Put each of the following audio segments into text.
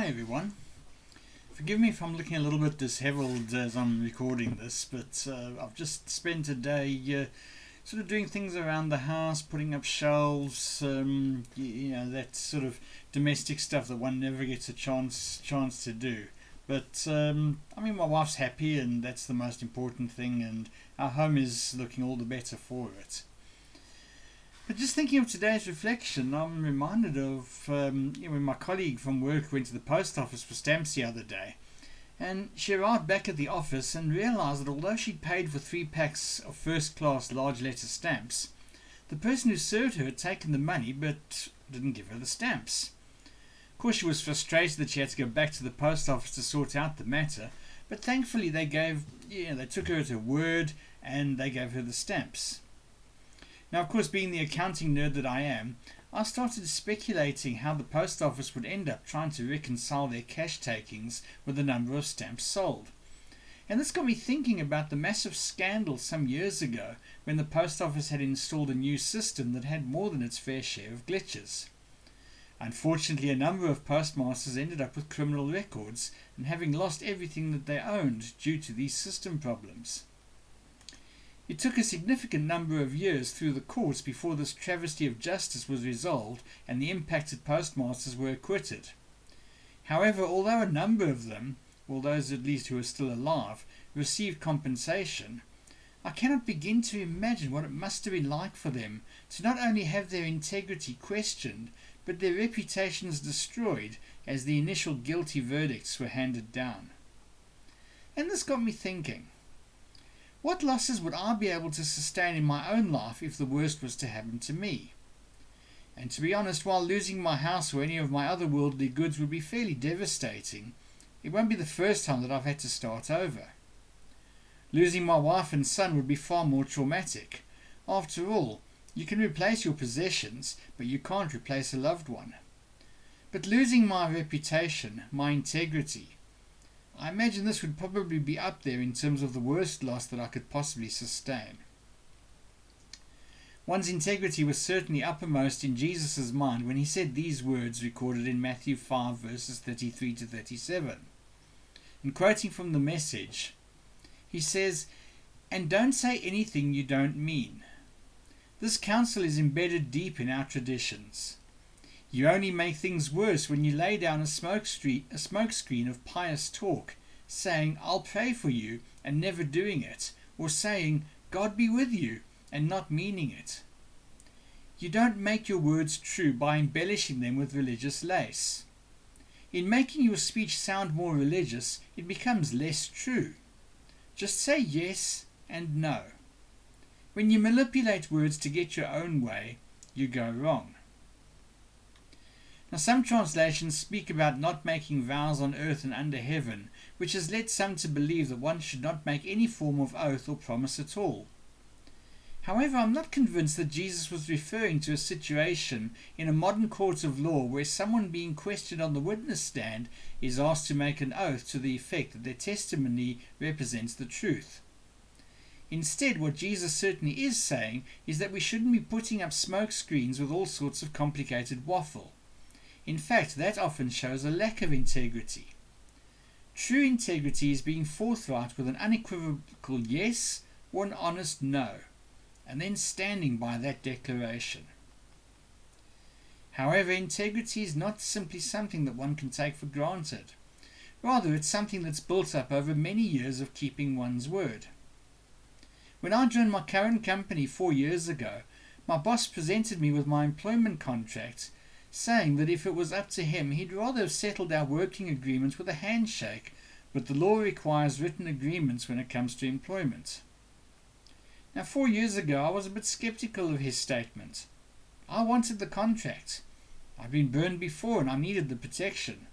Hi everyone. Forgive me if I'm looking a little bit dishevelled as I'm recording this, but I've just spent a day sort of doing things around the house, putting up shelves, that sort of domestic stuff that one never gets a chance to do. But my wife's happy, and that's the most important thing, and our home is looking all the better for it. But just thinking of today's reflection, I'm reminded of when my colleague from work went to the post office for stamps the other day, and she arrived back at the office and realised that although she'd paid for 3 packs of first-class large letter stamps, the person who served her had taken the money but didn't give her the stamps. Of course, she was frustrated that she had to go back to the post office to sort out the matter, but thankfully they took her at her word and they gave her the stamps. Now, of course, being the accounting nerd that I am, I started speculating how the post office would end up trying to reconcile their cash takings with the number of stamps sold. And this got me thinking about the massive scandal some years ago when the post office had installed a new system that had more than its fair share of glitches. Unfortunately, a number of postmasters ended up with criminal records and having lost everything that they owned due to these system problems. It took a significant number of years through the courts before this travesty of justice was resolved and the impacted postmasters were acquitted. However, although a number of them, or those at least who are still alive, received compensation, I cannot begin to imagine what it must have been like for them to not only have their integrity questioned, but their reputations destroyed as the initial guilty verdicts were handed down. And this got me thinking. What losses would I be able to sustain in my own life if the worst was to happen to me? And to be honest, while losing my house or any of my other worldly goods would be fairly devastating, it won't be the first time that I've had to start over. Losing my wife and son would be far more traumatic. After all, you can replace your possessions, but you can't replace a loved one. But losing my reputation, my integrity, I imagine this would probably be up there in terms of the worst loss that I could possibly sustain. One's integrity was certainly uppermost in Jesus' mind when he said these words recorded in Matthew 5 verses 33 to 37. And quoting from the Message, he says, "And don't say anything you don't mean." This counsel is embedded deep in our traditions. You only make things worse when you lay down a smokescreen of pious talk, saying, "I'll pray for you," and never doing it, or saying, "God be with you," and not meaning it. You don't make your words true by embellishing them with religious lace. In making your speech sound more religious, it becomes less true. Just say yes and no. When you manipulate words to get your own way, you go wrong. Now, some translations speak about not making vows on earth and under heaven, which has led some to believe that one should not make any form of oath or promise at all. However, I'm not convinced that Jesus was referring to a situation in a modern court of law where someone being questioned on the witness stand is asked to make an oath to the effect that their testimony represents the truth. Instead, what Jesus certainly is saying is that we shouldn't be putting up smoke screens with all sorts of complicated waffle. In fact, that often shows a lack of integrity. True integrity is being forthright with an unequivocal yes or an honest no, and then standing by that declaration. However, integrity is not simply something that one can take for granted. Rather, it's something that's built up over many years of keeping one's word. When I joined my current company 4 years ago, my boss presented me with my employment contract, saying that if it was up to him, he'd rather have settled our working agreements with a handshake, but the law requires written agreements when it comes to employment. Now, 4 years ago, I was a bit skeptical of his statement. I wanted the contract. I'd been burned before and I needed the protection.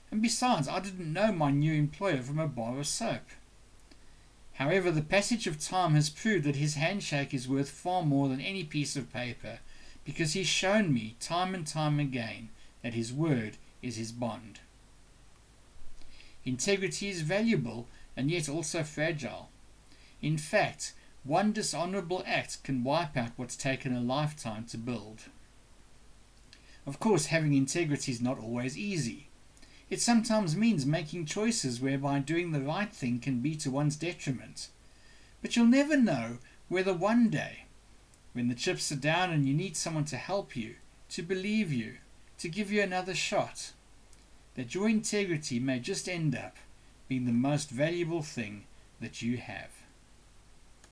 And besides, I didn't know my new employer from a bar of soap. However, the passage of time has proved that his handshake is worth far more than any piece of paper, because he's shown me time and time again that his word is his bond. Integrity is valuable and yet also fragile. In fact, one dishonorable act can wipe out what's taken a lifetime to build. Of course, having integrity is not always easy. It sometimes means making choices whereby doing the right thing can be to one's detriment. But you'll never know whether one day, when the chips are down and you need someone to help you, to believe you, to give you another shot, that your integrity may just end up being the most valuable thing that you have.